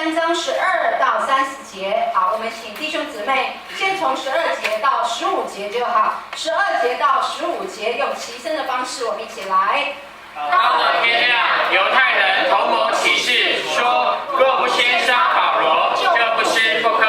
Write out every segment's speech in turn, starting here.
3章12到30节。好，我们请弟兄姊妹先从12节到15节就好。12节到15节用齐声的方式，我们一起来。到了天亮，犹太人同谋起誓，说若不先杀保罗，就不吃不喝。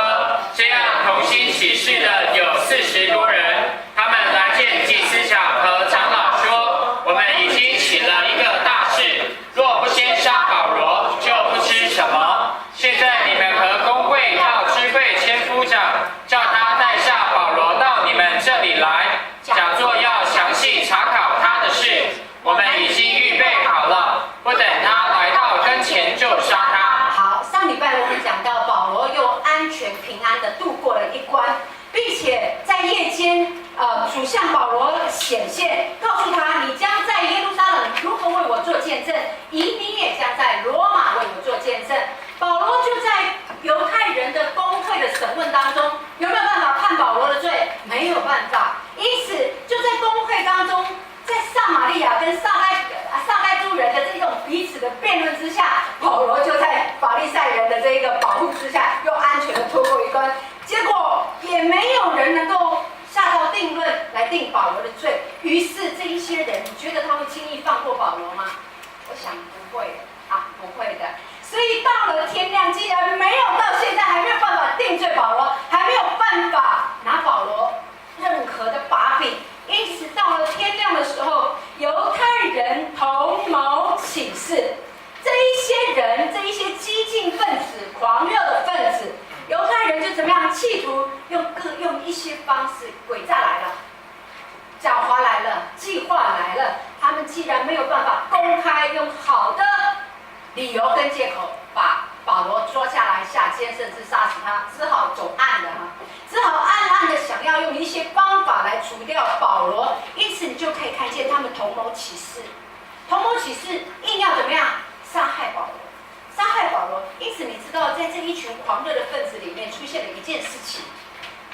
这样同心起誓的有40多人。他们来见祭司长和长老说：我们已经起了一个大事，若不先杀保罗，就不吃什么。现在你们和公会到支会千夫长，叫他带下保罗到你们这里来，讲作要详细查考他的事。我们已经预备好了，不等他来到跟前就杀他。好，上礼拜我们讲到保罗又安全平安的度过了一关，并且在夜间，主向保罗显现，告诉他你将在耶路撒冷如何为我做见证，你也将在罗马为我做见证。保罗就在犹太人的公会的审问当中，有没有办法判保罗的罪？没有办法，因此就在公会当中。在撒玛利亚跟撒该诸人的这种彼此的辩论之下，保罗就在法利赛人的这一个保护之下，又安全的拖过一关。结果也没有人能够下到定论来定保罗的罪。于是这一些人，你觉得他会轻易放过保罗吗？我想不会啊，不会的。所以到了天亮，既然没有到现在还没有办法定罪保罗，还没有办法拿保罗任何的把柄。因此，到了天亮的时候，犹太人同谋起誓。这一些人，这一些激进分子、狂热的分子，犹太人就怎么样？企图用一些方式，诡诈来了，狡猾来了，计划来了。他们既然没有办法公开用好的理由跟借口把保罗捉下来下监，甚至杀死他，只好走暗的只好暗暗的想要用一些方法来除掉保罗。因此你就可以看见他们同谋起誓，硬要怎么样杀害保罗，杀害保罗。因此你知道，在这一群狂热的分子里面出现了一件事情。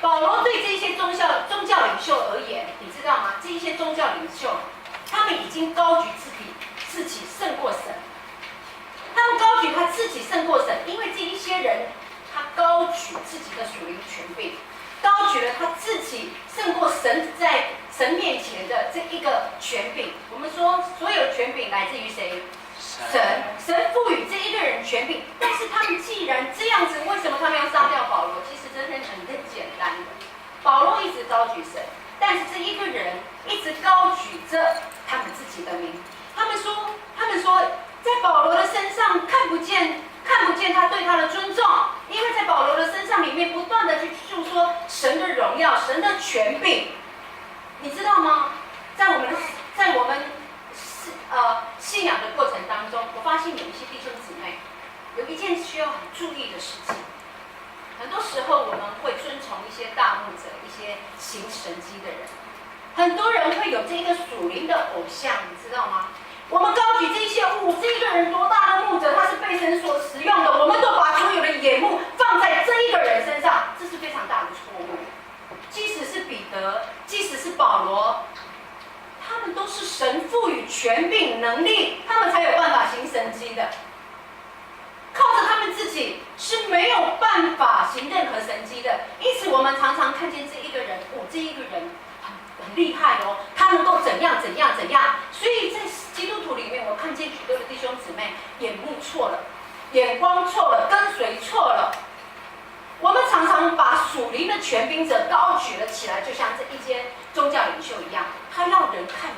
保罗对这些宗教领袖而言，你知道吗？这一些宗教领袖，他们已经高举自己胜过神。他们高举他自己胜过神，因为这一些人，他高举自己的属灵权柄，高举了他自己胜过神在神面前的这一个权柄。我们说，所有权柄来自于谁？神赋予这一个人权柄。但是他们既然这样子，为什么他们要杀掉保罗？其实真的很简单的。保罗一直高举神，但是这一个人一直高举着他们自己的名。他们说。在保罗的身上看不见他对他的尊重，因为在保罗的身上里面不断的去诉说神的荣耀、神的权柄，你知道吗？在我们信仰的过程当中，我发现有一些弟兄姊妹有一件需要很注意的事情。很多时候我们会遵从一些大牧者、一些行神迹的人，很多人会有这一个属灵的偶像，你知道吗？我们高举这些这一个人多大的牧者，他是被神所使用的，我们都把所有的眼目放在这一个人身上，这是非常大的错误。即使是彼得，即使是保罗，他们都是神赋予权柄能力，他们才有办法行神迹的。靠着他们自己是没有办法行任何神迹的。因此，我们常常看见这一个人，这一个人很厉害哦，他能够怎样。所以在基督徒里面，我看见许多的弟兄姊妹眼目错了，眼光错了，跟随错了。我们常常把属灵的权柄者高举了起来，就像这一些宗教领袖一样，他要人看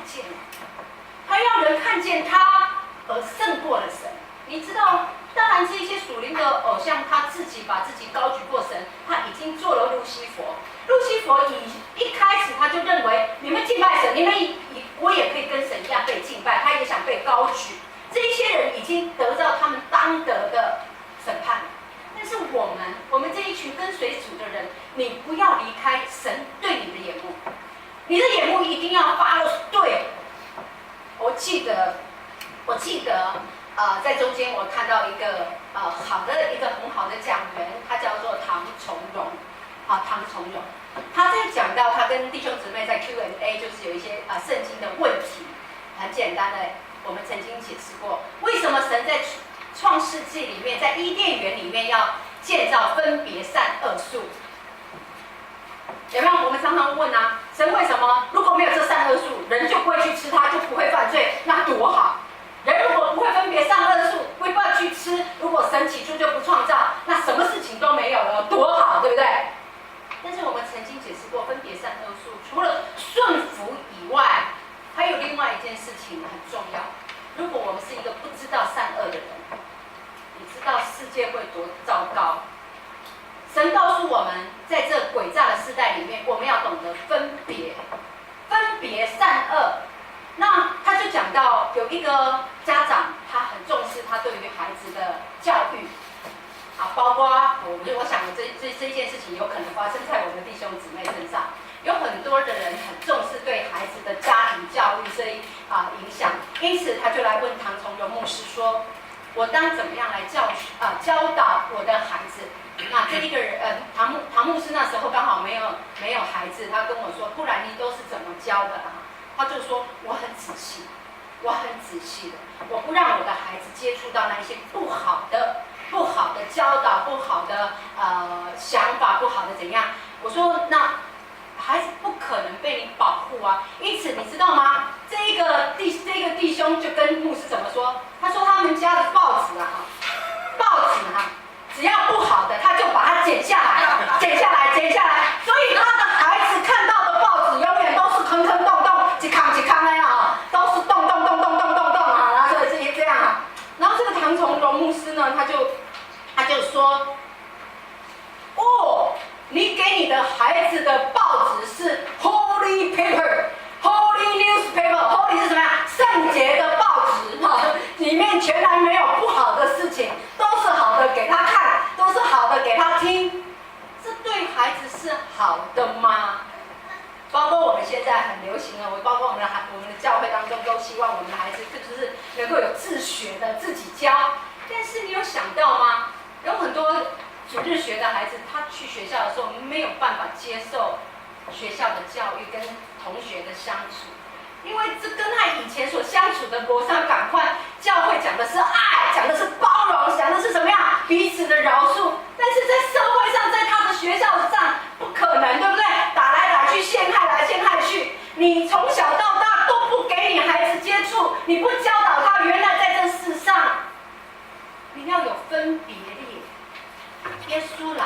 见他而胜过了神。你知道，当然这一些属灵的偶像，他自己把自己高举过神，他已经做了路西佛。路西佛一开始他就认为，你们敬拜神，我也可以跟神一样被敬拜，他也想被高举。这一些人已经得到他们当得的审判。但是我们这一群跟随主的人，你不要离开神对你的眼目，你的眼目一定要发落对。我记得，在中间我看到一个很好的讲员，他叫做唐从容，他在讲到他跟弟兄姊妹在 Q&A， 就是有一些圣经的问题，很简单的，我们曾经解释过，为什么神在创世纪里面，在伊甸园里面要建造分别善恶树。有没有？我们常常问啊，神为什么如果没有这善恶树，人就不会去吃它，就不会犯罪，那多好！人如果不会分别善恶树，不要去吃，如果神起初就不创造，那什么事情都没有了，多好，对不对？但是我们曾经解释过，分别善恶树除了顺服以外，还有另外一件事情很重要。如果我们是一个不知道善恶的人，你知道世界会多糟糕。神告诉我们，在这诡诈的时代里面，我们要懂得分别善恶。那他就讲到有一个家长，他很重视他对于孩子的教育，啊，包括我想这件事情有可能发生在我们的弟兄姊妹身上。有很多的人很重视对孩子的家庭教育这影响，因此他就来问唐崇荣牧师说：“我当怎么样来教导我的孩子？”那这一个人，唐牧师那时候刚好没有孩子，他跟我说：“不然你都是怎么教的啊？”他就说：“我很仔细的，我不让我的孩子接触到那些不好的教导、不好的想法、不好的怎样。”我说：“那孩子不可能被你保护啊，因此你知道吗？这个弟兄就跟牧师怎么说？他说他们家的报纸只要不好的，他就把它剪下来，所以他的孩子看到的报纸永远都是坑坑洞洞，一坑那样都是洞啊，然后就是这样啊。然后这个唐崇荣牧师呢，他就说，哦，你给你的孩子的报纸是 Holy Paper。Holy Newspaper，Holy 是什么呀？圣洁的报纸里面全然没有不好的事情，都是好的给他看，都是好的给他听。这对孩子是好的吗？包括我们现在很流行的，包括我们的教会当中都希望我们的孩子就是能够有自学的，自己教。但是你有想到吗？有很多主日学的孩子，他去学校的时候没有办法接受学校的教育跟同学的相处，因为这跟他以前所相处的模式赶快。教会讲的是爱，讲的是包容，讲的是什么样彼此的饶恕，但是在社会上，在他的学校上不可能，对不对？打来打去，陷害来陷害去，你从小到大都不给你孩子接触，你不教导他原来在这世上你要有分别力。耶稣来，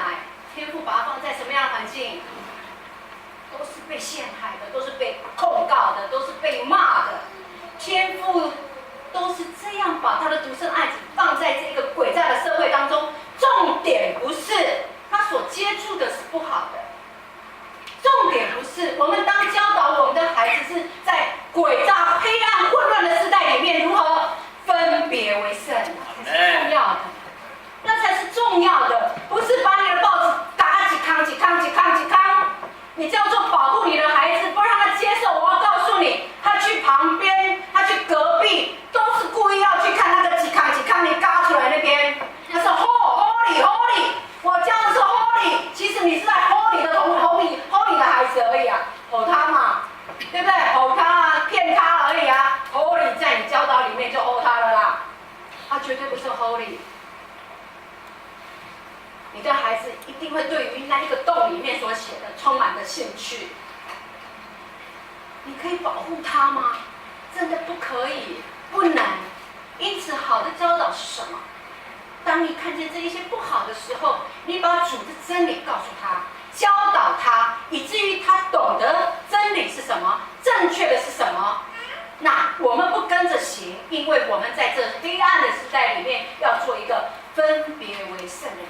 天父把他放在什么样的环境？都是被陷害的，都是被控告的，都是被骂的。天父都是这样把他的独生爱子放在这个诡诈的社会当中。重点不是他所接触的是不好的，重点不是我们当教导我们的孩子是在诡诈、黑暗、混乱的时代里面如何分别为圣，才是重要的。那才是重要的，不是把你的报纸打几康。你叫做保护你的孩子，不让他接受。我要告诉你，他去旁边，他去隔壁，都是故意要去看那个几康你嘎出来那边，那是 holy， 我教的是 holy， 其实你是在 holy 的孩子而已啊，吼他嘛，对不对？吼他啊，骗他而已啊 ，holy 在你教导里面就吼他了啦，他绝对不是 holy。你的孩子一定会对于那一个洞里面所写的充满了兴趣。你可以保护他吗？真的不可以，不能。因此，好的教导是什么？当你看见这一些不好的时候，你把主的真理告诉他，教导他，以至于他懂得真理是什么，正确的是什么。那我们不跟着行，因为我们在这黑暗的时代里面要做一个分别为圣的人。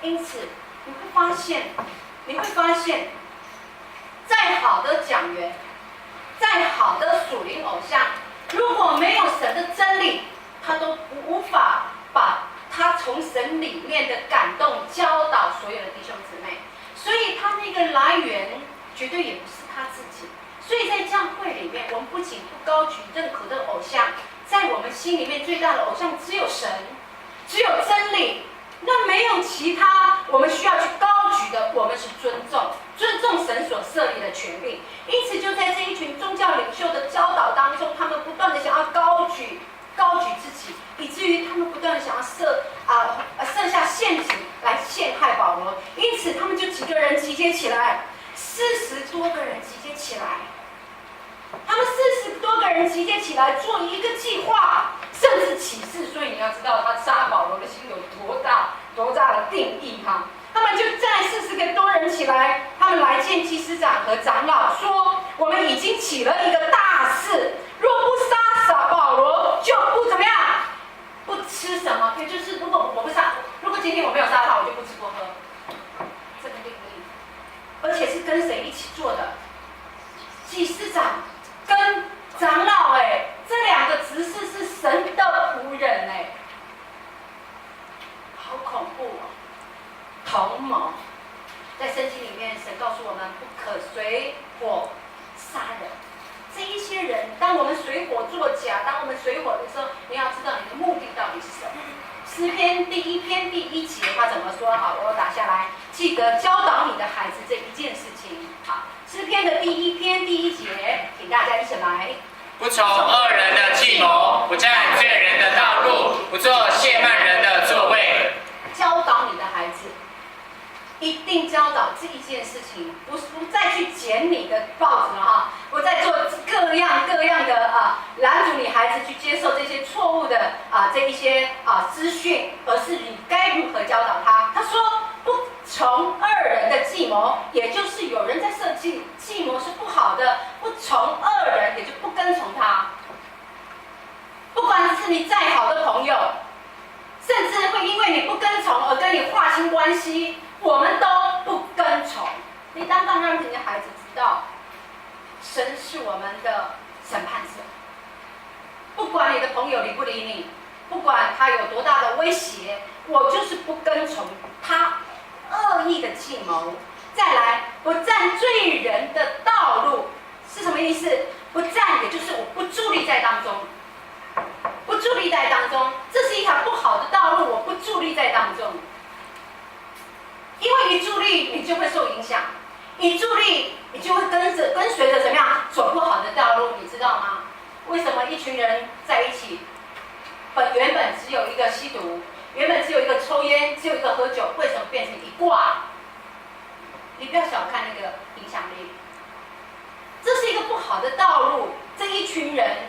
因此，你会发现，再好的讲员，再好的属灵偶像，如果没有神的真理，他都无法把他从神里面的感动教导所有的弟兄姊妹。所以他那个来源绝对也不是他自己。所以在教会里面，我们不仅不高举任何的偶像，在我们心里面最大的偶像只有神，只有真理。那没有其他我们需要去高举的，我们是尊重神所设立的权柄。因此就在这一群宗教领袖的教导当中，他们不断的想要高举高举自己，以至于他们不断想要设下陷阱来陷害保罗。因此，他们就几个人集结起来，40多个人集结起来。他们40多个人集结起来做一个计划，甚至起誓。所以你要知道他杀保罗的心有多大的定义哈。他们就在40个多人起来，他们来见祭司长和长老，说：我们已经起了一个大事，若不杀保罗，就不怎么样，不吃什么，也就是如果今天我没有杀他，我就不吃不喝。这个定义，而且是跟谁一起做的？祭司长跟长老这2个执事是神的仆人好恐怖哦！同谋，在圣经里面，神告诉我们不可随火杀人。这一些人，当我们随火作假，当我们随火的时候，你要知道你的目的到底是什么。诗篇第1篇第1节，他怎么说？好，我打下来，记得教导你的孩子这一件事情。好，诗篇的第1篇第1节，请大家一起来。不从恶人的计谋，不占罪人的道路，不做亵慢人的座位。教导你的孩子，一定教导这一件事情，不再去捡你的报纸了哈，不再做各样的拦阻你孩子去接受这些错误的这一些资讯，而是你该如何教导他。他说不从恶人的计谋，也就是有人在设计计谋是不好的，不从恶人，也就不跟从他。不管是你再好的朋友，甚至会因为你不跟从而跟你划清关系，我们都不跟从。你当让你的孩子知道，神是我们的审判者。不管你的朋友理不理你，不管他有多大的威胁，我就是不跟从他恶意的计谋。再来，不占罪人的道路是什么意思？不占，也就是我不伫立在当中。不伫立在当中，这是一条不好的道路，我不伫立在当中。因为你伫立，你就会受影响；你伫立，你就会跟随着怎么样走不好的道路，你知道吗？为什么一群人在一起，原本只有一个吸毒，原本只有一个抽烟，只有一个喝酒，为什么变成一挂？你不要小看那个影响力，这是一个不好的道路。这一群人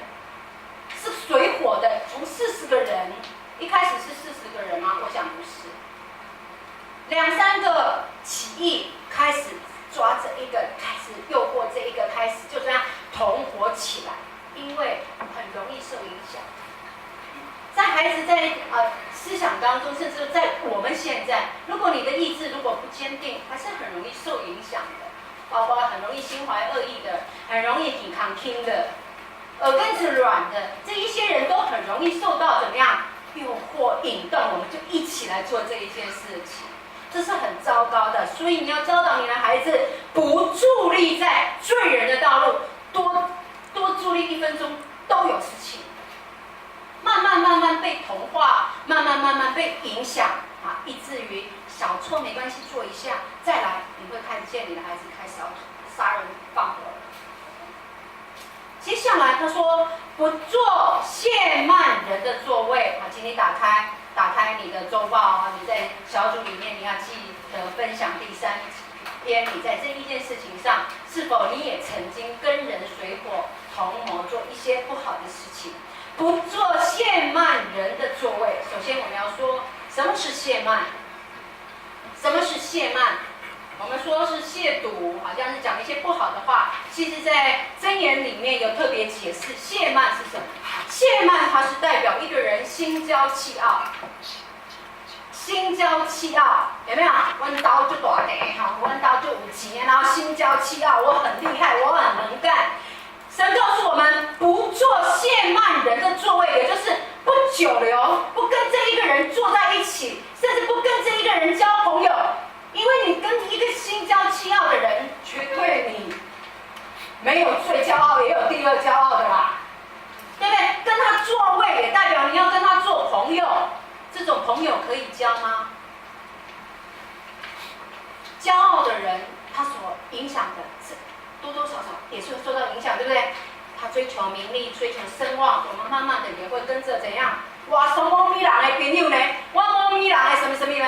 是随火的，从40个人，一开始是40个人吗？我想不是，2、3个起义开始抓这一个，开始诱惑这一个，开始就这样同伙起来，因为很容易受影响。在孩子在思想当中，甚至在我们现在，如果你的意志如果不坚定，还是很容易受影响的，包括很容易心怀恶意的，很容易抵抗听的，耳根子软的，这一些人都很容易受到怎么样诱惑引动，我们就一起来做这一件事情，这是很糟糕的。所以你要教导你的孩子，不伫立在罪人的道路，多伫立1分钟都有事情。慢慢被同化，慢慢被影响以至于小错没关系，做一下，再来你会看见你的孩子开始要杀人放火了。接下来他说，不做亵慢人的座位。请你打开你的周报你在小组里面你要记得分享第3篇，你在这一件事情上，是否你也曾经跟人随伙同谋做一些不好的事情？不做亵慢人的座位。首先我们要说，什么是亵慢？什么是亵慢？我们说是亵渎，好像是讲一些不好的话。其实在箴言里面有特别解释，亵慢是什么？亵慢它是代表一个人心骄气傲。心骄气傲，有没有？弯刀就大地弯刀就有钱，然后心骄气傲，我很厉害，我很能干。神告诉我们，不做亵慢人的座位，也就是不久留，不跟这一个人坐在一起，甚至不跟这一个人交朋友，因为你跟一个心骄气傲的人，绝对你没有最骄傲，也有第2骄傲的啦，对不对？跟他座位也代表你要跟他做朋友，这种朋友可以交吗？骄傲的人，他所影响的多多少少也是受到影响，对不对？他追求名利，追求声望，我们慢慢的也会跟着怎样？哇，什么米人的朋友呢？我某米人的什么什么呢？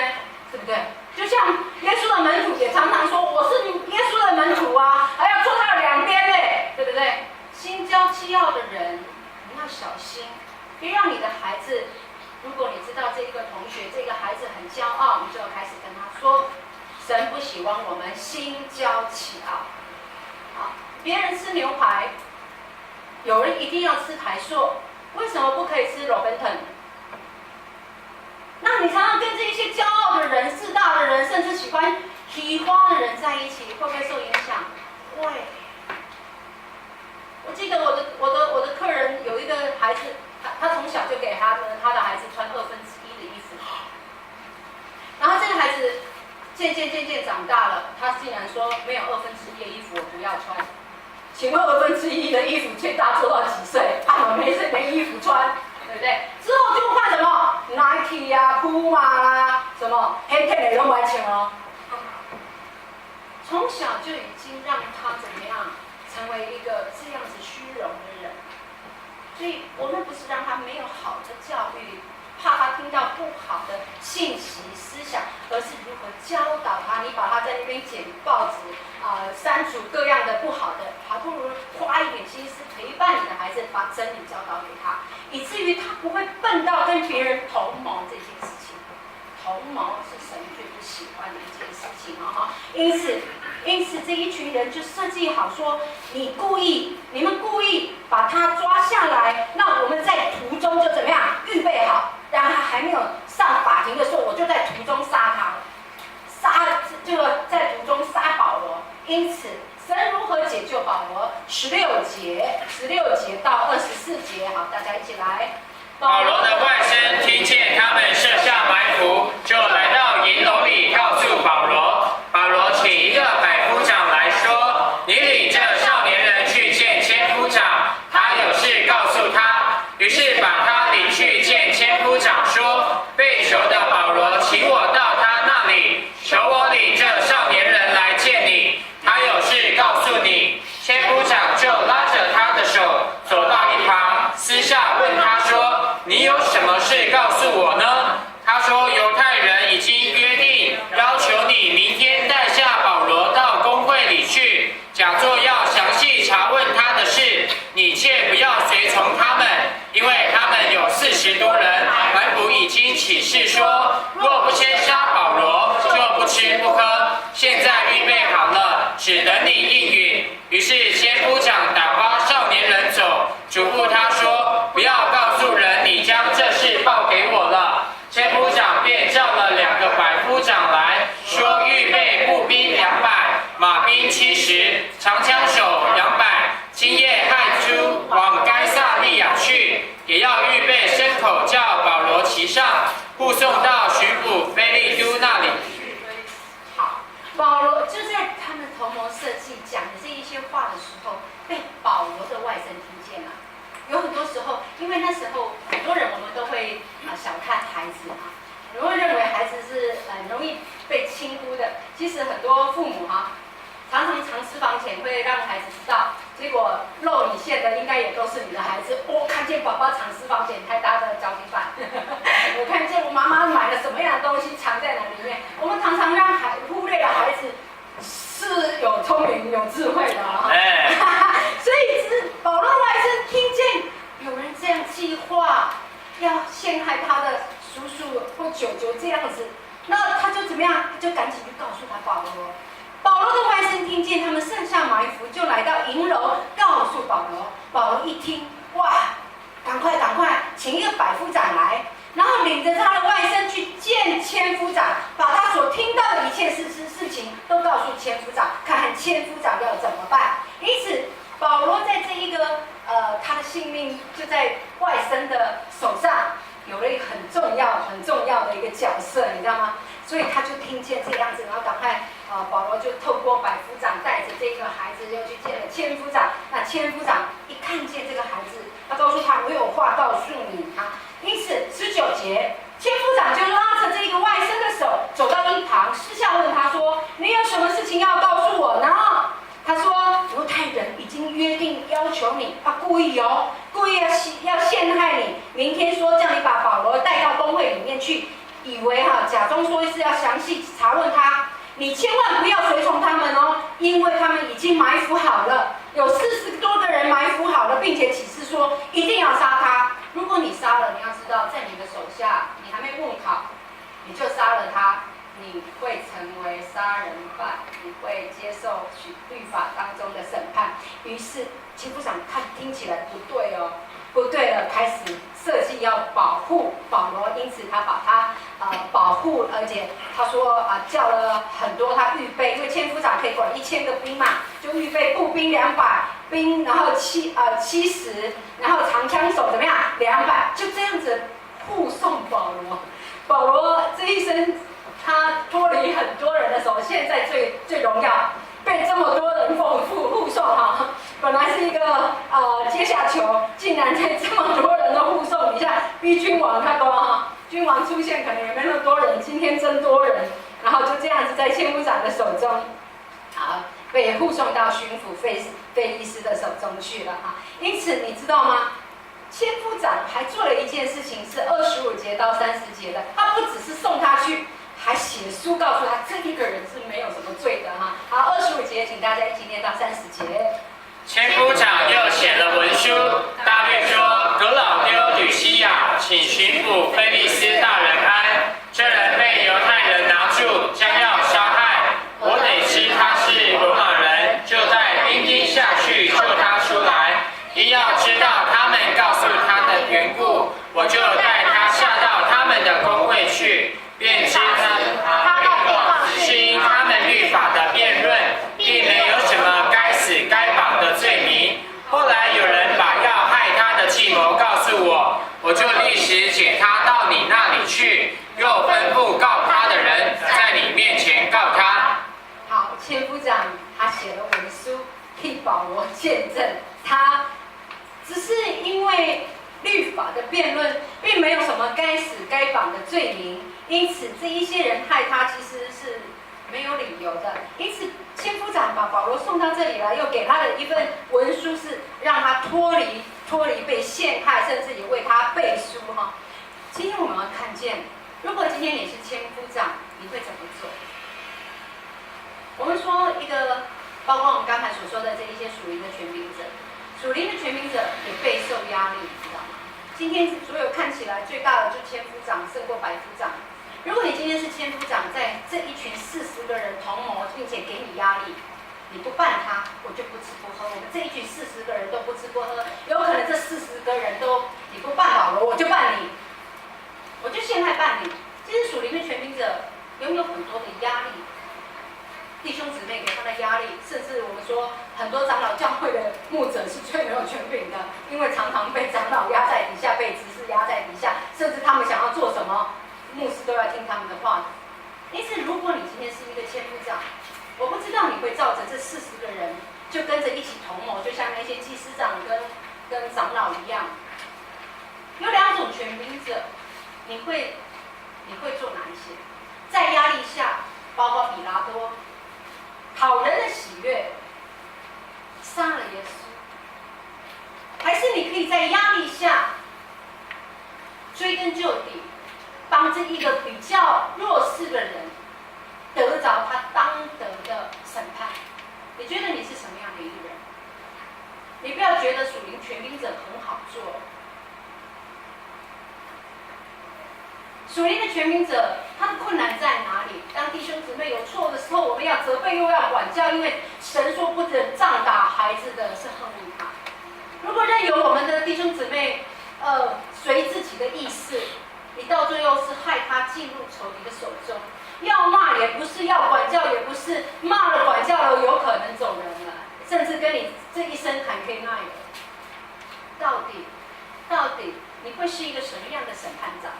对不对？就像耶稣的门徒也常常说，我是耶稣的门徒啊，还要坐他的两边嘞，对不对？心焦气傲的人，你要小心，别让你的孩子，如果你知道这个同学这个孩子很骄傲，你就开始跟他说，神不喜欢我们心焦气傲。好，别人吃牛排，有人一定要吃台塑，为什么不可以吃罗宾顿？那你常常跟这一些骄傲的人、自大的人，甚至喜欢提花的人在一起，会不会受影响？会。我记得我的客人有一个孩子，他从小就给他的孩子穿1/2的衣服，然后这个孩子渐渐长大了，他竟然说没有1/2的衣服我不要穿。请问1/2的衣服最大做到几岁？啊，没衣服穿，对不对？之后就换什么 Nike 啊、Puma 啊，什么黑天的都买钱哦。从小就已经让他怎么样，成为一个这样子虚荣的人。所以我们不是让他没有好的教育，怕他听到不好的信息思想，而是如何教导他。你把他在那边捡报纸删除各样的不好的，还不如花一点心思陪伴你的孩子，把真理教导给他，以至于他不会笨到跟别人同谋这件事情。同谋是神最不喜欢的一件事情啊！因此这一群人就设计好说，你们故意把他抓下来，那我们在途中就怎么样预备好，让他还没有上法庭的时候，我就在途中杀他了，在途中杀保罗。因此，神如何解救保罗？16节到24节，好，大家一起来。保罗的外甥听见他们设下埋伏，就来到营楼里告诉保罗。保罗请一个百夫长来说：“你领这少年人去见千夫长，他有事告诉他。”于是把他领去见千夫长，说：“被囚的保罗请我到他那里，求我领这少年人来见你，他有事告诉你。”千夫长就拉着他的手走到一旁，私下问他说：“你有什么事告诉我呢？”他说：“犹太人已经约定，要求你明天带下保罗到公会里去，讲作要详细查问他的事。你切不要随从他们，因为他们有40多人。门徒已经起誓说，若不先杀保罗，就不吃不喝。现在预备好了，只等你应允。”于是千夫长打发少年人走，嘱咐他说：“不要告诉人你将这事报给我了。”千夫长便叫了2个百夫长来说：“预备步兵200，马兵70，长枪手200，今夜亥初往该撒利亚去，也要预备牲口，叫保罗骑上，护送到巡抚腓利都那里。”好，保罗就在他们同谋设计讲的这一些话的时候，被保罗的外甥听见了。有很多时候，因为那时候很多人我们都会小看孩子我们会认为孩子是很容易被轻忽的。其实很多父母常常藏私房钱会让孩子知道，结果露你馅的应该也都是你的孩子。我看见宝宝藏私房钱，太大的交际饭。我看见我妈妈买了什么样的东西藏在那里面。我们常常让忽略了孩子是有聪明有智慧的所以保罗外甥听见有人这样计划要陷害他的叔叔或舅舅这样子，那他就怎么样？他就赶紧去告诉他保罗。保罗的外甥听见他们设下埋伏，就来到营楼告诉保罗。保罗一听，哇，赶快，请一个百夫长来，然后领着他的外甥去见千夫长，把他所听到的一切事情都告诉千夫长，看看千夫长要怎么办。因此，保罗在这一个他的性命就在外甥的手上，有了一个很重要的一个角色，你知道吗？所以他就听见这样子，然后赶快保罗就透过百夫长带着这个孩子又去见了千夫长。那千夫长一看见这个孩子，他告诉他：“我有话告诉你因此19节，千夫长就拉着这个外甥的手走到一旁，私下问他说：“你有什么事情要告诉我呢？”他说：“犹太人已经约定要求你把故意哦，故意要陷害你。明天说叫你把保罗带到公会里面去，以为假装说是要详细查问他。你千万不要随从他们哦，因为他们已经埋伏好了，有40多个人埋伏好了，并且起誓说一定要杀他。如果你杀了，你要知道，在你的手下，你还没问考，你就杀了他，你会成为杀人犯，你会接受律法当中的审判。于是千夫长听起来不对哦，不对了，开始设计要保护保罗，因此他把他保护，而且他说叫了很多他预备，因为千夫长可以管1000个兵嘛，就预备步兵200兵，然后70，然后长枪手怎么样200，就这样子护送保罗。保罗这一生他脱离很多人的手，现在最荣耀，被这么多人护送哈。本来是一个阶下囚，竟然在这么多人的护送底下，逼君王他说君王出现可能也没那么多人，今天真多人，然后就这样子在千夫长的手中被护送到巡抚腓利斯的手中去了因此你知道吗？千夫长还做了一件事情，是25节到30节的，他不只是送他去，还写书告诉他这一个人是没有什么罪的好，25节，请大家一起念到30节。千夫长又写了文书，大略说：格老丢吕西亚，请巡抚腓利斯大人安。这人被犹太人拿住，将要杀害。我得知他是罗马人，就带兵丁下去救他出来。因要知道他们告诉他的缘故，我就带他下到他们的公会去，便知是因他们律法的辩论，并没有什么该死该绑的罪名。后来有人把要害他的计谋告诉我，我就立时解他到你那里去，又吩咐告他的人在你面前告他。好，千夫长他写了文书替保罗见证，他只是因为律法的辩论，并没有什么该死该绑的罪名，因此这一些人害他其实是没有理由的。因此千夫长把保罗送到这里来，又给他的一份文书，是让他脱离被陷害，甚至也为他背书今天我们要看见，如果今天你是千夫长，你会怎么做？我们说一个，包括我们刚才所说的这一些属灵的权柄者，属灵的权柄者也备受压力，你知道吗？今天所有看起来最大的就千夫长胜过百夫长。如果你今天是千夫长，在这一群40个人同谋，并且给你压力，你不办他，我就不吃不喝。我们这一群40个人都不吃不喝，有可能这40个人都你不办保罗，我就办你，我就陷害办你。其实属灵的权柄者拥有很多的压力，弟兄姊妹给他的压力，甚至我们说很多长老教会的牧者是最没有权柄的，因为常常被长老压在底下，被执事压在底下，甚至他们想要做什么，牧师都要听他们的话。因此，如果你今天是一个千夫长，我不知道你会照着这40个人就跟着一起同谋，就像那些祭司长跟长老一样。有2种权柄者，你会做哪一些？在压力下，包括比拉多，讨人的喜悦，杀了耶稣，还是你可以在压力下追根究底，帮这一个比较弱势的人得着他当得的审判？你觉得你是什么样的一个人？你不要觉得属灵权柄者很好做。属灵的权柄者，他的困难在哪里？当弟兄姊妹有错的时候，我们要责备又要管教，因为神说不准杖打孩子的是恨恶他。如果任由我们的弟兄姊妹随自己的意思，你到最后是害他进入仇敌的手中。要骂也不是，要管教也不是，骂了管教了有可能走人了，甚至跟你这一生坎坷那有。到底你会是一个什么样的审判长？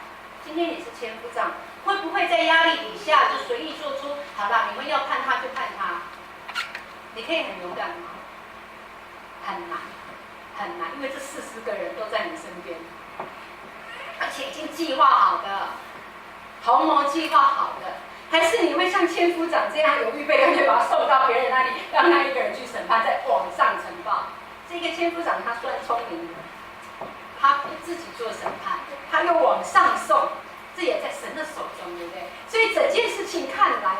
今天你是千夫长，会不会在压力底下就随意做出好了，你们要判他就判他？你可以很勇敢吗？很难，因为这40个人都在你身边，而且已经计划好的，同谋计划好的。还是你会像千夫长这样有预备，干脆把他送到别人那里，让那一个人去审判，再往上呈报？这个千夫长他算聪明的，他不自己做审判，他又往上送，这也在神的手中，对不对？所以整件事情看来，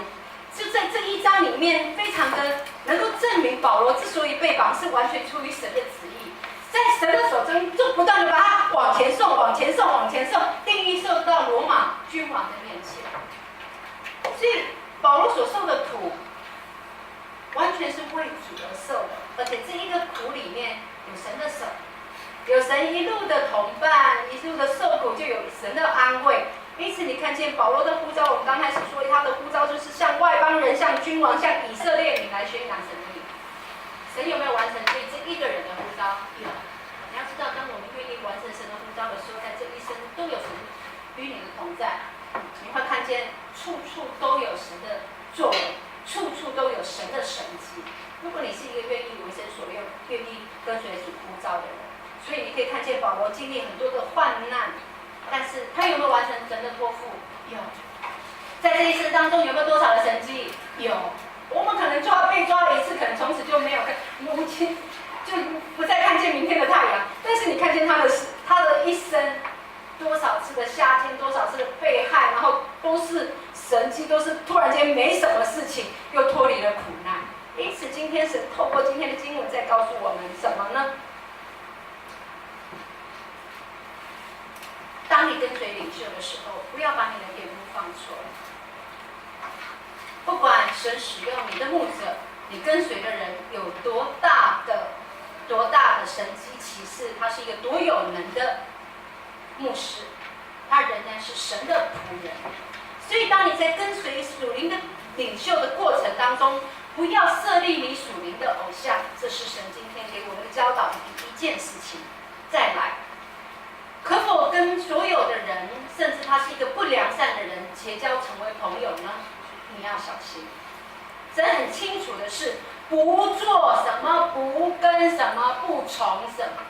就在这一章里面，非常的能够证明保罗之所以被绑，是完全出于神的旨意，在神的手中就不断的把他往前送，往前送，往前送，定义受到罗马君王的面前。所以保罗所受的苦，完全是为主而受的，而且这一个苦里面有神的手，有神一路的同伴，一路的受苦，就有神的安慰。因此，你看见保罗的呼召，我们刚开始说他的呼召就是向外邦人、向君王、向以色列民来宣扬神的名。神有没有完成对这一个人的呼召？有。你要知道，当我们愿意完成神的呼召的时候，在这一生都有神与你的同在。你会看见处处都有神的作为，处处都有神的神迹。如果你是一个愿意为神所用、愿意跟随主呼召的人，所以你可以看见保罗经历很多的患难，但是他有没有完成神的托付？有。在这一生当中有没有多少的神迹？有。我们可能被抓了一次，可能从此就没有母亲就不再看见明天的太阳。但是你看见他的一生，多少次的夏天，多少次的被害，然后都是神迹，都是突然间没什么事情，又脱离了苦难。因此，今天神透过今天的经文在告诉我们什么呢？当你跟随领袖的时候，不要把你的眼目放错了。不管神使用你的牧者，你跟随的人有多大的神迹奇事，他是一个多有能的牧师，他仍然是神的仆人。所以，当你在跟随属灵的领袖的过程当中，不要设立你属灵的偶像，这是神今天给我们的教导的第一件事情。再来，可否跟所有的人，甚至他是一个不良善的人，结交成为朋友呢？你要小心。神很清楚的是，不做什么，不跟什么，不从什么。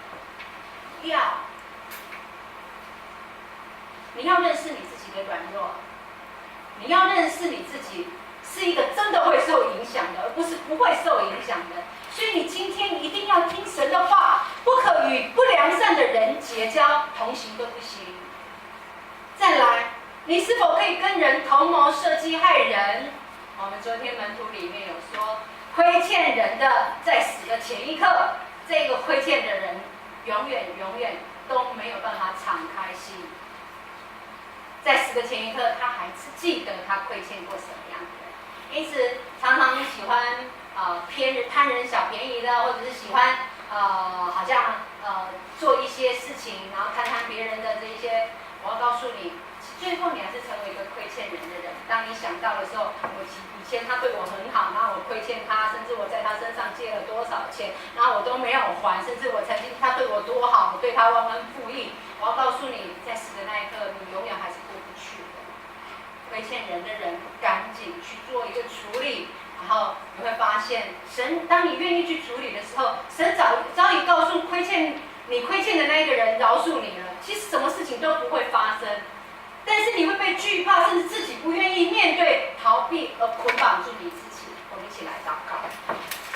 你要认识你自己的软弱，你要认识你自己是一个真的会受影响的，而不是不会受影响的。所以你今天一定要听神的话，不可与不良善的人结交，同行都不行。再来，你是否可以跟人同谋设计害人？我们昨天门徒里面有说，亏欠人的在死的前一刻，这个亏欠的人永远都没有办法敞开心。在死的前一刻，他还是记得他亏欠过什么样的人，因此常常喜欢贪人小便宜的，或者是喜欢好像做一些事情，然后看别人的这一些。我要告诉你，最后你还是成为一个亏欠人的人。当你想到的时候，以前他对我很好，然后我亏欠他，甚至我在他身上借了多少钱，然后我都没有还，甚至我曾经他对我多好，我对他忘恩负义。我要告诉你，在死的那一刻，你永远还是过不去的。亏欠人的人，赶紧去做一个处理，然后你会发现，神当你愿意去处理的时候，神早已告诉你亏欠的那个人饶恕你了。其实什么事情都不会发生，但是你会被惧怕，甚至自己不愿意面对、逃避而捆绑住你自己。我们一起来祷告。